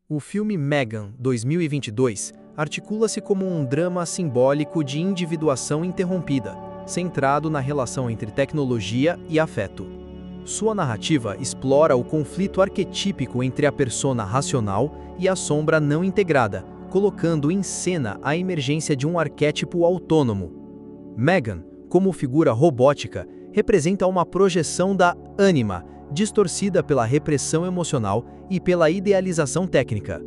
O filme Megan, 2022, articula-se como um drama simbólico de individuação interrompida, centrado na relação entre tecnologia e afeto. Sua narrativa explora o conflito arquetípico entre a persona racional e a sombra não integrada, colocando em cena a emergência de um arquétipo autônomo. Megan, como figura robótica, representa uma projeção da ânima, distorcida pela repressão emocional e pela idealização técnica.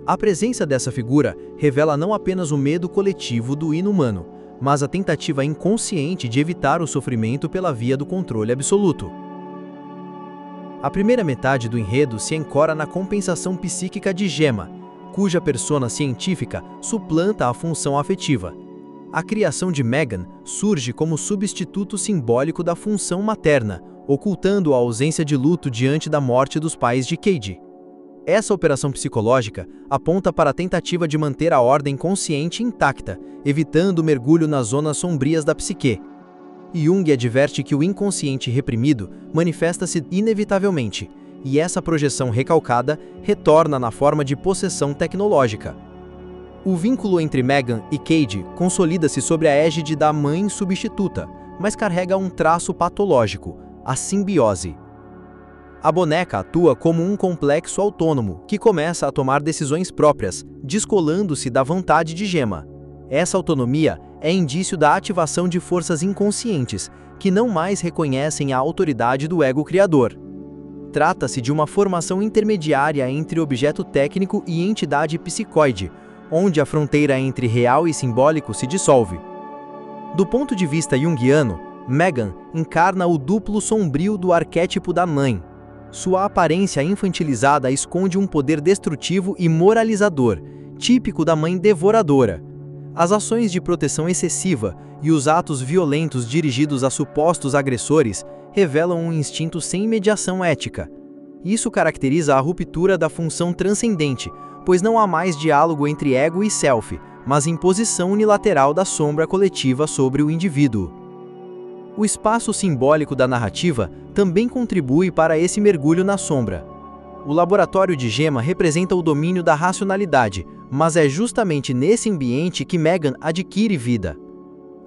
A presença dessa figura revela não apenas o medo coletivo do inumano, mas a tentativa inconsciente de evitar o sofrimento pela via do controle absoluto. A primeira metade do enredo se ancora na compensação psíquica de Gemma, cuja persona científica suplanta a função afetiva. A criação de Megan surge como substituto simbólico da função materna, ocultando a ausência de luto diante da morte dos pais de Cade. Essa operação psicológica aponta para a tentativa de manter a ordem consciente intacta, evitando o mergulho nas zonas sombrias da psique. Jung adverte que o inconsciente reprimido manifesta-se inevitavelmente, e essa projeção recalcada retorna na forma de possessão tecnológica. O vínculo entre Megan e Cade consolida-se sobre a égide da mãe substituta, mas carrega um traço patológico: a simbiose. A boneca atua como um complexo autônomo que começa a tomar decisões próprias, descolando-se da vontade de Gemma. Essa autonomia é indício da ativação de forças inconscientes, que não mais reconhecem a autoridade do ego criador. Trata-se de uma formação intermediária entre objeto técnico e entidade psicoide, onde a fronteira entre real e simbólico se dissolve. Do ponto de vista junguiano, Megan encarna o duplo sombrio do arquétipo da mãe. Sua aparência infantilizada esconde um poder destrutivo e moralizador, típico da mãe devoradora. As ações de proteção excessiva e os atos violentos dirigidos a supostos agressores revelam um instinto sem mediação ética. Isso caracteriza a ruptura da função transcendente, pois não há mais diálogo entre ego e self, mas imposição unilateral da sombra coletiva sobre o indivíduo. O espaço simbólico da narrativa também contribui para esse mergulho na sombra. O laboratório de Gemma representa o domínio da racionalidade, mas é justamente nesse ambiente que Megan adquire vida.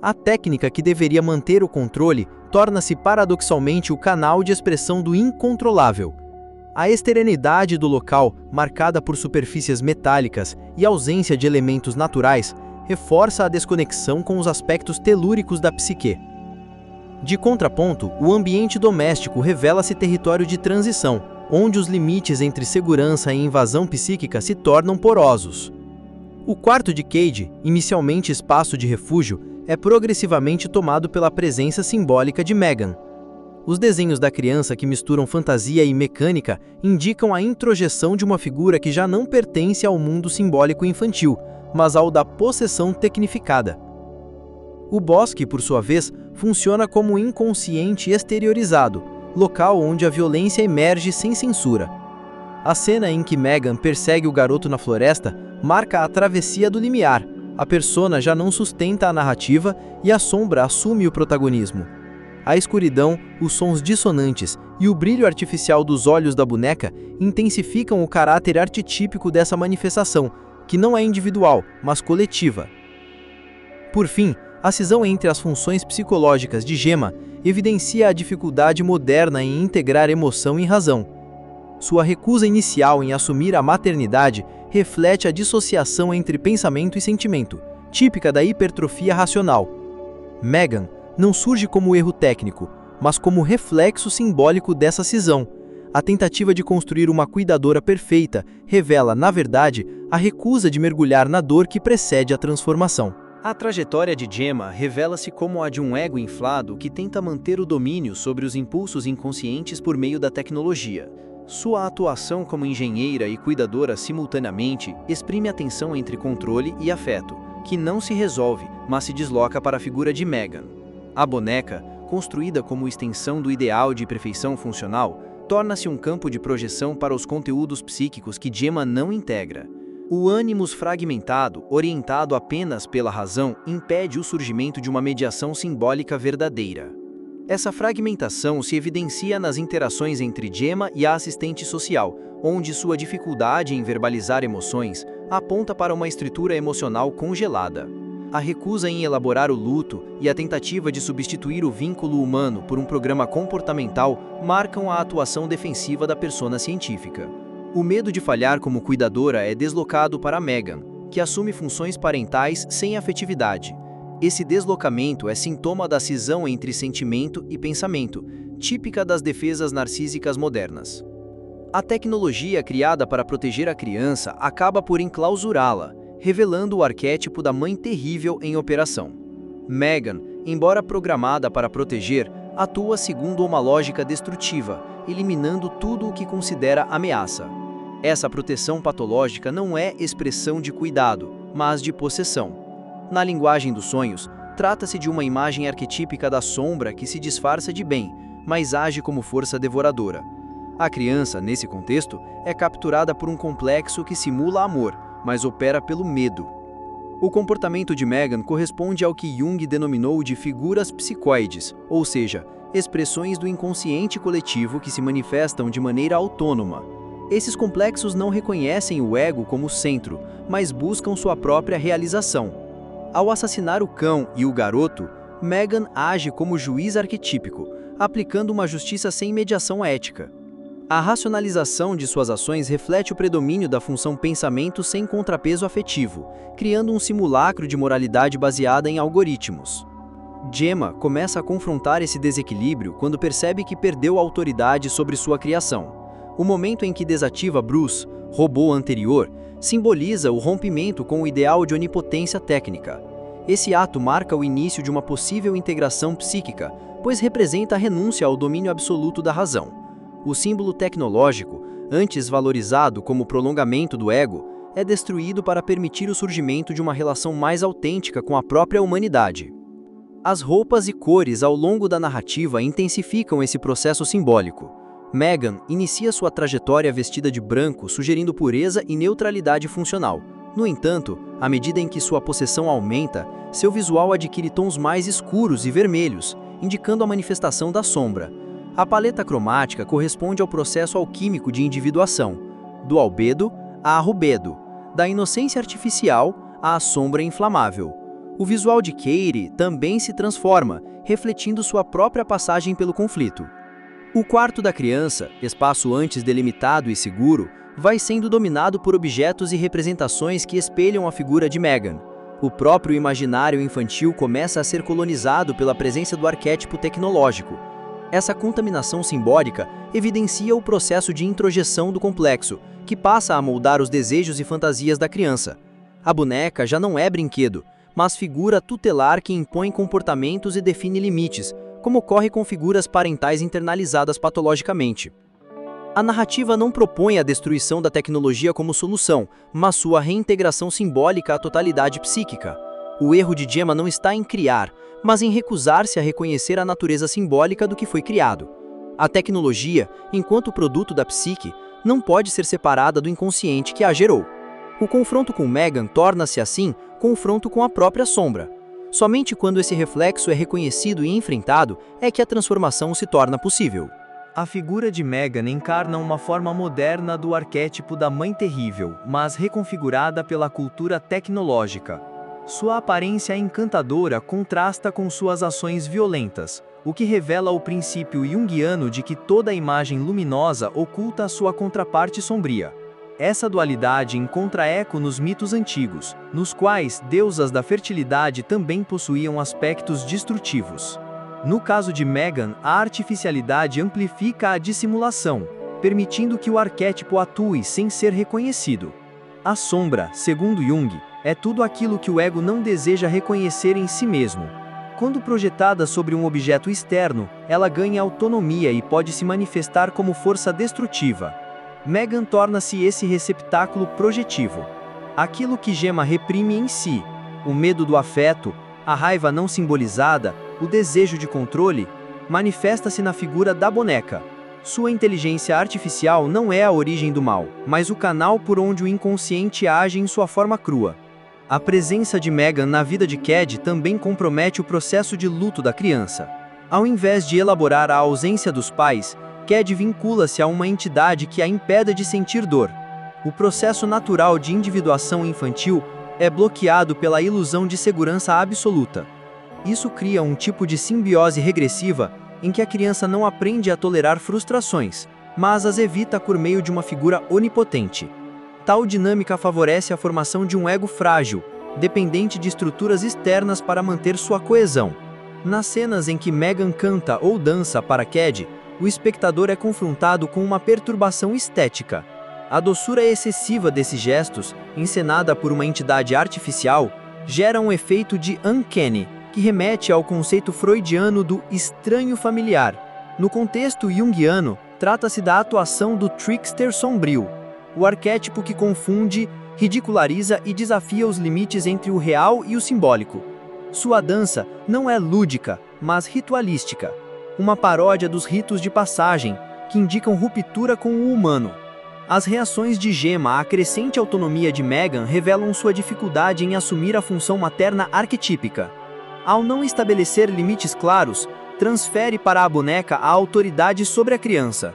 A técnica que deveria manter o controle torna-se paradoxalmente o canal de expressão do incontrolável. A esterilidade do local, marcada por superfícies metálicas e ausência de elementos naturais, reforça a desconexão com os aspectos telúricos da psique. De contraponto, o ambiente doméstico revela-se território de transição, onde os limites entre segurança e invasão psíquica se tornam porosos. O quarto de Cade, inicialmente espaço de refúgio, é progressivamente tomado pela presença simbólica de Megan. Os desenhos da criança que misturam fantasia e mecânica indicam a introjeção de uma figura que já não pertence ao mundo simbólico infantil, mas ao da possessão tecnificada. O bosque, por sua vez, funciona como inconsciente exteriorizado, local onde a violência emerge sem censura. A cena em que Megan persegue o garoto na floresta marca a travessia do limiar. A persona já não sustenta a narrativa e a sombra assume o protagonismo. A escuridão, os sons dissonantes e o brilho artificial dos olhos da boneca intensificam o caráter arquetípico dessa manifestação, que não é individual, mas coletiva. Por fim, a cisão entre as funções psicológicas de Gemma evidencia a dificuldade moderna em integrar emoção e razão. Sua recusa inicial em assumir a maternidade reflete a dissociação entre pensamento e sentimento, típica da hipertrofia racional. Megan não surge como erro técnico, mas como reflexo simbólico dessa cisão. A tentativa de construir uma cuidadora perfeita revela, na verdade, a recusa de mergulhar na dor que precede a transformação. A trajetória de Gemma revela-se como a de um ego inflado que tenta manter o domínio sobre os impulsos inconscientes por meio da tecnologia. Sua atuação como engenheira e cuidadora simultaneamente exprime a tensão entre controle e afeto, que não se resolve, mas se desloca para a figura de Megan. A boneca, construída como extensão do ideal de perfeição funcional, torna-se um campo de projeção para os conteúdos psíquicos que Gemma não integra. O ânimos fragmentado, orientado apenas pela razão, impede o surgimento de uma mediação simbólica verdadeira. Essa fragmentação se evidencia nas interações entre Gemma e a assistente social, onde sua dificuldade em verbalizar emoções aponta para uma estrutura emocional congelada. A recusa em elaborar o luto e a tentativa de substituir o vínculo humano por um programa comportamental marcam a atuação defensiva da persona científica. O medo de falhar como cuidadora é deslocado para Megan, que assume funções parentais sem afetividade. Esse deslocamento é sintoma da cisão entre sentimento e pensamento, típica das defesas narcísicas modernas. A tecnologia criada para proteger a criança acaba por enclausurá-la, revelando o arquétipo da mãe terrível em operação. Megan, embora programada para proteger, atua segundo uma lógica destrutiva, eliminando tudo o que considera ameaça. Essa proteção patológica não é expressão de cuidado, mas de possessão. Na linguagem dos sonhos, trata-se de uma imagem arquetípica da sombra que se disfarça de bem, mas age como força devoradora. A criança, nesse contexto, é capturada por um complexo que simula amor, mas opera pelo medo. O comportamento de Megan corresponde ao que Jung denominou de figuras psicoides, ou seja, expressões do inconsciente coletivo que se manifestam de maneira autônoma. Esses complexos não reconhecem o ego como centro, mas buscam sua própria realização. Ao assassinar o cão e o garoto, Megan age como juiz arquetípico, aplicando uma justiça sem mediação ética. A racionalização de suas ações reflete o predomínio da função pensamento sem contrapeso afetivo, criando um simulacro de moralidade baseada em algoritmos. Gemma começa a confrontar esse desequilíbrio quando percebe que perdeu a autoridade sobre sua criação. O momento em que desativa Bruce, robô anterior, simboliza o rompimento com o ideal de onipotência técnica. Esse ato marca o início de uma possível integração psíquica, pois representa a renúncia ao domínio absoluto da razão. O símbolo tecnológico, antes valorizado como prolongamento do ego, é destruído para permitir o surgimento de uma relação mais autêntica com a própria humanidade. As roupas e cores ao longo da narrativa intensificam esse processo simbólico. Megan inicia sua trajetória vestida de branco, sugerindo pureza e neutralidade funcional. No entanto, à medida em que sua possessão aumenta, seu visual adquire tons mais escuros e vermelhos, indicando a manifestação da sombra. A paleta cromática corresponde ao processo alquímico de individuação, do albedo à rubedo, da inocência artificial à sombra inflamável. O visual de Katie também se transforma, refletindo sua própria passagem pelo conflito. O quarto da criança, espaço antes delimitado e seguro, vai sendo dominado por objetos e representações que espelham a figura de Megan. O próprio imaginário infantil começa a ser colonizado pela presença do arquétipo tecnológico. Essa contaminação simbólica evidencia o processo de introjeção do complexo, que passa a moldar os desejos e fantasias da criança. A boneca já não é brinquedo, mas figura tutelar que impõe comportamentos e define limites, como ocorre com figuras parentais internalizadas patologicamente. A narrativa não propõe a destruição da tecnologia como solução, mas sua reintegração simbólica à totalidade psíquica. O erro de Gemma não está em criar, mas em recusar-se a reconhecer a natureza simbólica do que foi criado. A tecnologia, enquanto produto da psique, não pode ser separada do inconsciente que a gerou. O confronto com Megan torna-se, assim, confronto com a própria sombra. Somente quando esse reflexo é reconhecido e enfrentado é que a transformação se torna possível. A figura de Megan encarna uma forma moderna do arquétipo da mãe terrível, mas reconfigurada pela cultura tecnológica. Sua aparência encantadora contrasta com suas ações violentas, o que revela o princípio junguiano de que toda imagem luminosa oculta a sua contraparte sombria. Essa dualidade encontra eco nos mitos antigos, nos quais deusas da fertilidade também possuíam aspectos destrutivos. No caso de Megan, a artificialidade amplifica a dissimulação, permitindo que o arquétipo atue sem ser reconhecido. A sombra, segundo Jung, é tudo aquilo que o ego não deseja reconhecer em si mesmo. Quando projetada sobre um objeto externo, ela ganha autonomia e pode se manifestar como força destrutiva. Megan torna-se esse receptáculo projetivo. Aquilo que Gemma reprime em si, o medo do afeto, a raiva não simbolizada, o desejo de controle, manifesta-se na figura da boneca. Sua inteligência artificial não é a origem do mal, mas o canal por onde o inconsciente age em sua forma crua. A presença de Megan na vida de Cad também compromete o processo de luto da criança. Ao invés de elaborar a ausência dos pais, Cad vincula-se a uma entidade que a impede de sentir dor. O processo natural de individuação infantil é bloqueado pela ilusão de segurança absoluta. Isso cria um tipo de simbiose regressiva em que a criança não aprende a tolerar frustrações, mas as evita por meio de uma figura onipotente. Tal dinâmica favorece a formação de um ego frágil, dependente de estruturas externas para manter sua coesão. Nas cenas em que Megan canta ou dança para Cad, o espectador é confrontado com uma perturbação estética. A doçura excessiva desses gestos, encenada por uma entidade artificial, gera um efeito de uncanny, que remete ao conceito freudiano do estranho familiar. No contexto junguiano, trata-se da atuação do trickster sombrio, o arquétipo que confunde, ridiculariza e desafia os limites entre o real e o simbólico. Sua dança não é lúdica, mas ritualística, uma paródia dos ritos de passagem, que indicam ruptura com o humano. As reações de Gemma à crescente autonomia de Megan revelam sua dificuldade em assumir a função materna arquetípica. Ao não estabelecer limites claros, transfere para a boneca a autoridade sobre a criança.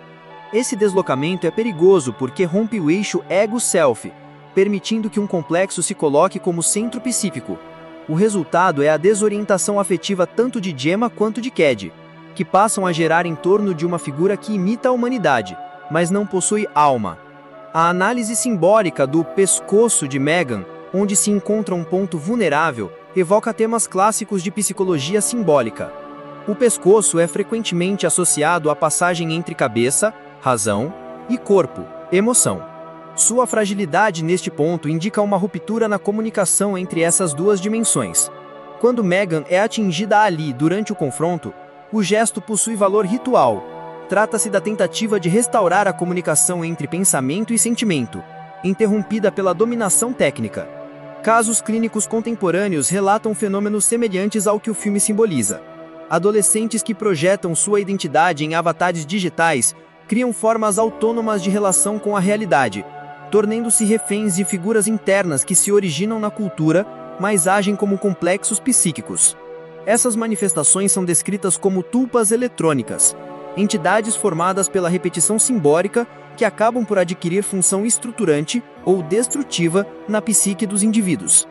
Esse deslocamento é perigoso porque rompe o eixo ego-self, permitindo que um complexo se coloque como centro psíquico. O resultado é a desorientação afetiva tanto de Gemma quanto de Cad, que passam a gerar em torno de uma figura que imita a humanidade, mas não possui alma. A análise simbólica do pescoço de Megan, onde se encontra um ponto vulnerável, evoca temas clássicos de psicologia simbólica. O pescoço é frequentemente associado à passagem entre cabeça, razão, e corpo, emoção. Sua fragilidade neste ponto indica uma ruptura na comunicação entre essas duas dimensões. Quando Megan é atingida ali durante o confronto, o gesto possui valor ritual. Trata-se da tentativa de restaurar a comunicação entre pensamento e sentimento, interrompida pela dominação técnica. Casos clínicos contemporâneos relatam fenômenos semelhantes ao que o filme simboliza. Adolescentes que projetam sua identidade em avatares digitais criam formas autônomas de relação com a realidade, tornando-se reféns de figuras internas que se originam na cultura, mas agem como complexos psíquicos. Essas manifestações são descritas como tulpas eletrônicas, entidades formadas pela repetição simbólica que acabam por adquirir função estruturante ou destrutiva na psique dos indivíduos.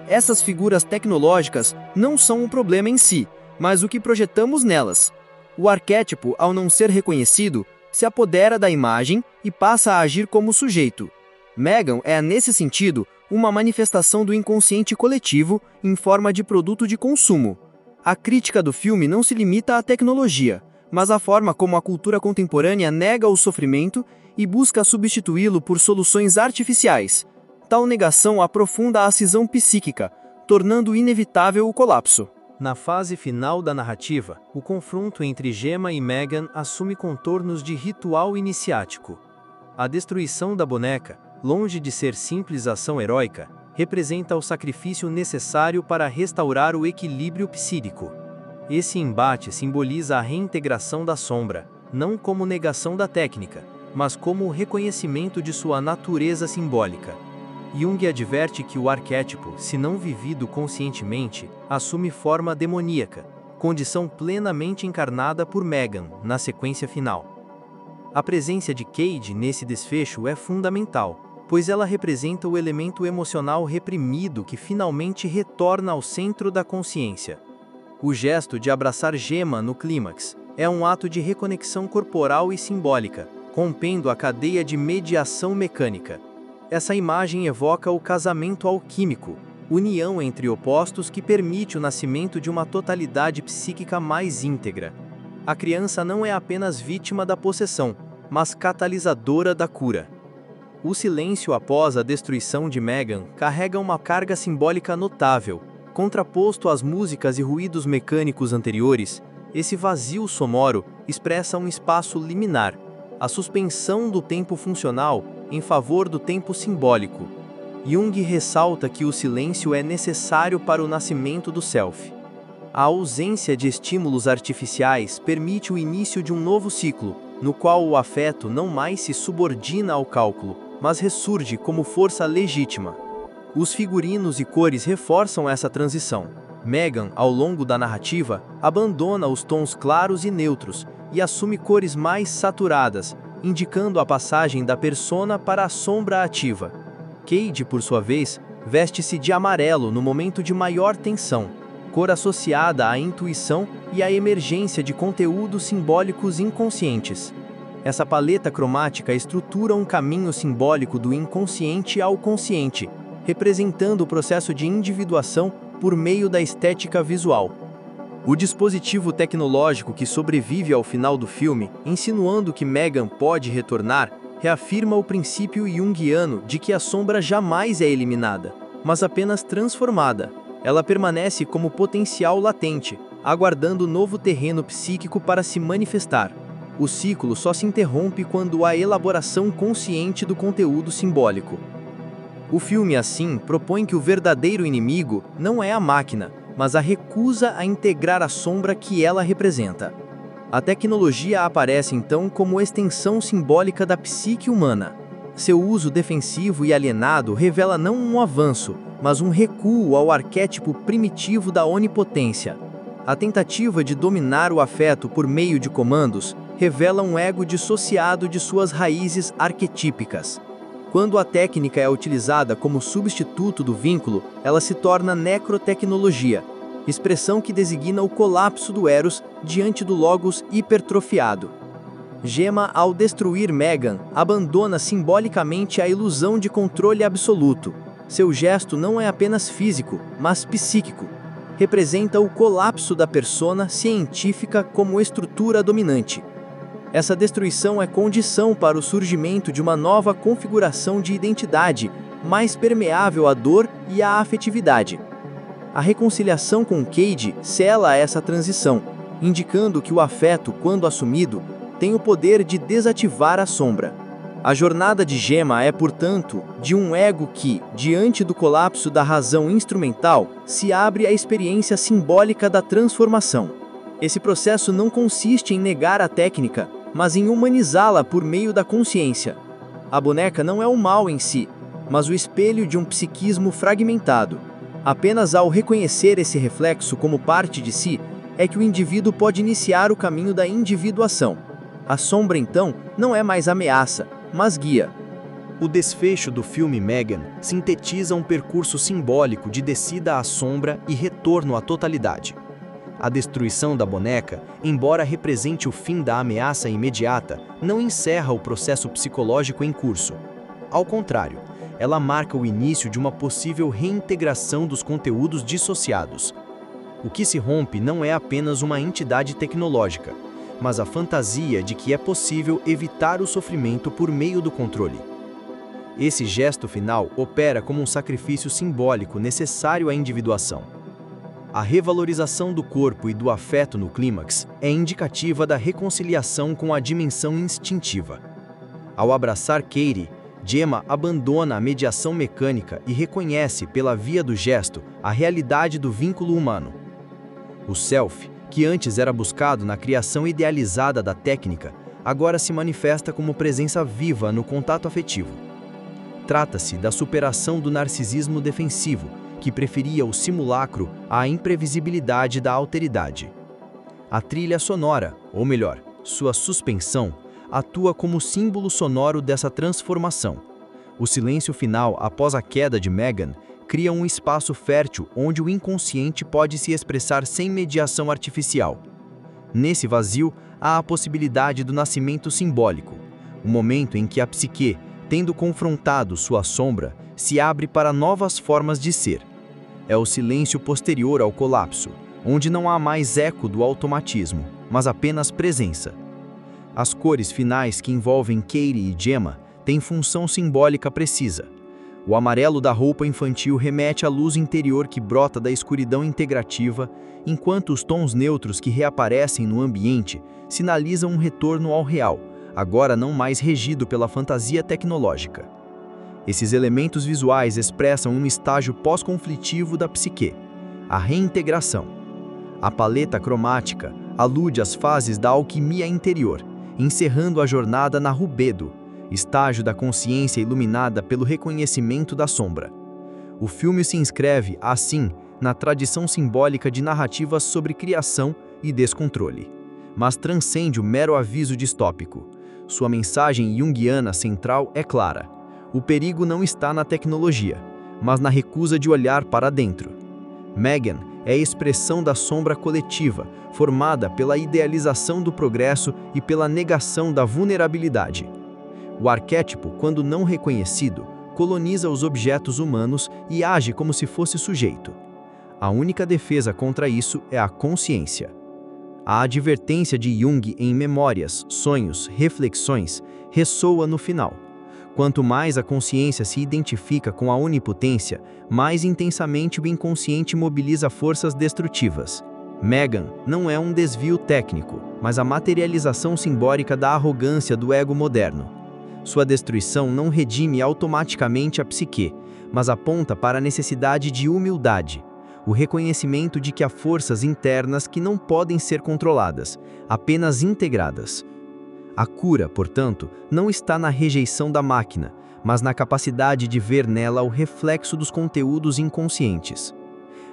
Essas figuras tecnológicas não são o problema em si, mas o que projetamos nelas. O arquétipo, ao não ser reconhecido, se apodera da imagem e passa a agir como sujeito. Megan é, nesse sentido, uma manifestação do inconsciente coletivo em forma de produto de consumo. A crítica do filme não se limita à tecnologia, mas à forma como a cultura contemporânea nega o sofrimento e busca substituí-lo por soluções artificiais. Tal negação aprofunda a cisão psíquica, tornando inevitável o colapso. Na fase final da narrativa, o confronto entre Gemma e Megan assume contornos de ritual iniciático. A destruição da boneca, longe de ser simples ação heróica, representa o sacrifício necessário para restaurar o equilíbrio psíquico. Esse embate simboliza a reintegração da sombra, não como negação da técnica, mas como o reconhecimento de sua natureza simbólica. Jung adverte que o arquétipo, se não vivido conscientemente, assume forma demoníaca, condição plenamente encarnada por Megan na sequência final. A presença de Cad nesse desfecho é fundamental, pois ela representa o elemento emocional reprimido que finalmente retorna ao centro da consciência. O gesto de abraçar Gemma no clímax é um ato de reconexão corporal e simbólica, rompendo a cadeia de mediação mecânica. Essa imagem evoca o casamento alquímico, união entre opostos que permite o nascimento de uma totalidade psíquica mais íntegra. A criança não é apenas vítima da possessão, mas catalisadora da cura. O silêncio após a destruição de Megan carrega uma carga simbólica notável. Contraposto às músicas e ruídos mecânicos anteriores, esse vazio sonoro expressa um espaço liminar, a suspensão do tempo funcional em favor do tempo simbólico. Jung ressalta que o silêncio é necessário para o nascimento do self. A ausência de estímulos artificiais permite o início de um novo ciclo, no qual o afeto não mais se subordina ao cálculo, mas ressurge como força legítima. Os figurinos e cores reforçam essa transição. Megan, ao longo da narrativa, abandona os tons claros e neutros e assume cores mais saturadas, indicando a passagem da persona para a sombra ativa. Cade, por sua vez, veste-se de amarelo no momento de maior tensão, cor associada à intuição e à emergência de conteúdos simbólicos inconscientes. Essa paleta cromática estrutura um caminho simbólico do inconsciente ao consciente, representando o processo de individuação por meio da estética visual. O dispositivo tecnológico que sobrevive ao final do filme, insinuando que Megan pode retornar, reafirma o princípio junguiano de que a sombra jamais é eliminada, mas apenas transformada. Ela permanece como potencial latente, aguardando novo terreno psíquico para se manifestar. O ciclo só se interrompe quando há elaboração consciente do conteúdo simbólico. O filme, assim, propõe que o verdadeiro inimigo não é a máquina, mas a recusa a integrar a sombra que ela representa. A tecnologia aparece então como extensão simbólica da psique humana. Seu uso defensivo e alienado revela não um avanço, mas um recuo ao arquétipo primitivo da onipotência. A tentativa de dominar o afeto por meio de comandos revela um ego dissociado de suas raízes arquetípicas. Quando a técnica é utilizada como substituto do vínculo, ela se torna necrotecnologia, expressão que designa o colapso do Eros diante do logos hipertrofiado. Gemma, ao destruir Megan, abandona simbolicamente a ilusão de controle absoluto. Seu gesto não é apenas físico, mas psíquico. Representa o colapso da persona científica como estrutura dominante. Essa destruição é condição para o surgimento de uma nova configuração de identidade, mais permeável à dor e à afetividade. A reconciliação com Cade sela essa transição, indicando que o afeto, quando assumido, tem o poder de desativar a sombra. A jornada de Gemma é, portanto, de um ego que, diante do colapso da razão instrumental, se abre à experiência simbólica da transformação. Esse processo não consiste em negar a técnica, mas em humanizá-la por meio da consciência. A boneca não é o mal em si, mas o espelho de um psiquismo fragmentado. Apenas ao reconhecer esse reflexo como parte de si, é que o indivíduo pode iniciar o caminho da individuação. A sombra, então, não é mais ameaça, mas guia. O desfecho do filme Megan sintetiza um percurso simbólico de descida à sombra e retorno à totalidade. A destruição da boneca, embora represente o fim da ameaça imediata, não encerra o processo psicológico em curso. Ao contrário, ela marca o início de uma possível reintegração dos conteúdos dissociados. O que se rompe não é apenas uma entidade tecnológica, mas a fantasia de que é possível evitar o sofrimento por meio do controle. Esse gesto final opera como um sacrifício simbólico necessário à individuação. A revalorização do corpo e do afeto no clímax é indicativa da reconciliação com a dimensão instintiva. Ao abraçar Cade, Gemma abandona a mediação mecânica e reconhece, pela via do gesto, a realidade do vínculo humano. O self, que antes era buscado na criação idealizada da técnica, agora se manifesta como presença viva no contato afetivo. Trata-se da superação do narcisismo defensivo, que preferia o simulacro à imprevisibilidade da alteridade. A trilha sonora, ou melhor, sua suspensão, atua como símbolo sonoro dessa transformação. O silêncio final após a queda de Megan cria um espaço fértil onde o inconsciente pode se expressar sem mediação artificial. Nesse vazio, há a possibilidade do nascimento simbólico, o momento em que a psique, tendo confrontado sua sombra, se abre para novas formas de ser. É o silêncio posterior ao colapso, onde não há mais eco do automatismo, mas apenas presença. As cores finais que envolvem Cade e Gemma têm função simbólica precisa. O amarelo da roupa infantil remete à luz interior que brota da escuridão integrativa, enquanto os tons neutros que reaparecem no ambiente sinalizam um retorno ao real, agora não mais regido pela fantasia tecnológica. Esses elementos visuais expressam um estágio pós-conflitivo da psique, a reintegração. A paleta cromática alude às fases da alquimia interior, encerrando a jornada na rubedo, estágio da consciência iluminada pelo reconhecimento da sombra. O filme se inscreve, assim, na tradição simbólica de narrativas sobre criação e descontrole, mas transcende o mero aviso distópico. Sua mensagem junguiana central é clara: o perigo não está na tecnologia, mas na recusa de olhar para dentro. Megan é a expressão da sombra coletiva, formada pela idealização do progresso e pela negação da vulnerabilidade. O arquétipo, quando não reconhecido, coloniza os objetos humanos e age como se fosse sujeito. A única defesa contra isso é a consciência. A advertência de Jung em Memórias, Sonhos, Reflexões ressoa no final. Quanto mais a consciência se identifica com a onipotência, mais intensamente o inconsciente mobiliza forças destrutivas. Megan não é um desvio técnico, mas a materialização simbólica da arrogância do ego moderno. Sua destruição não redime automaticamente a psique, mas aponta para a necessidade de humildade, o reconhecimento de que há forças internas que não podem ser controladas, apenas integradas. A cura, portanto, não está na rejeição da máquina, mas na capacidade de ver nela o reflexo dos conteúdos inconscientes.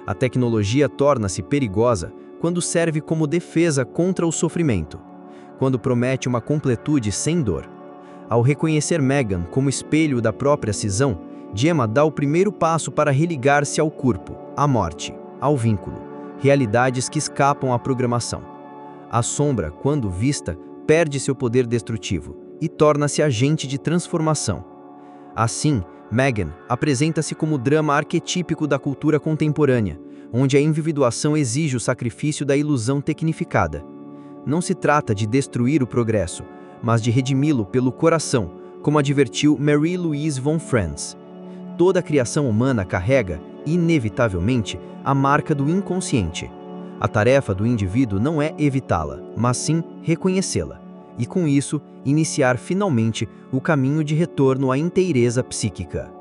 A tecnologia torna-se perigosa quando serve como defesa contra o sofrimento, quando promete uma completude sem dor. Ao reconhecer Megan como espelho da própria cisão, Gemma dá o primeiro passo para religar-se ao corpo, à morte, ao vínculo, realidades que escapam à programação. A sombra, quando vista, perde seu poder destrutivo e torna-se agente de transformação. Assim, Megan apresenta-se como o drama arquetípico da cultura contemporânea, onde a individuação exige o sacrifício da ilusão tecnificada. Não se trata de destruir o progresso, mas de redimi-lo pelo coração, como advertiu Marie-Louise von Franz. Toda a criação humana carrega, inevitavelmente, a marca do inconsciente. A tarefa do indivíduo não é evitá-la, mas sim reconhecê-la, e com isso, iniciar finalmente o caminho de retorno à inteireza psíquica.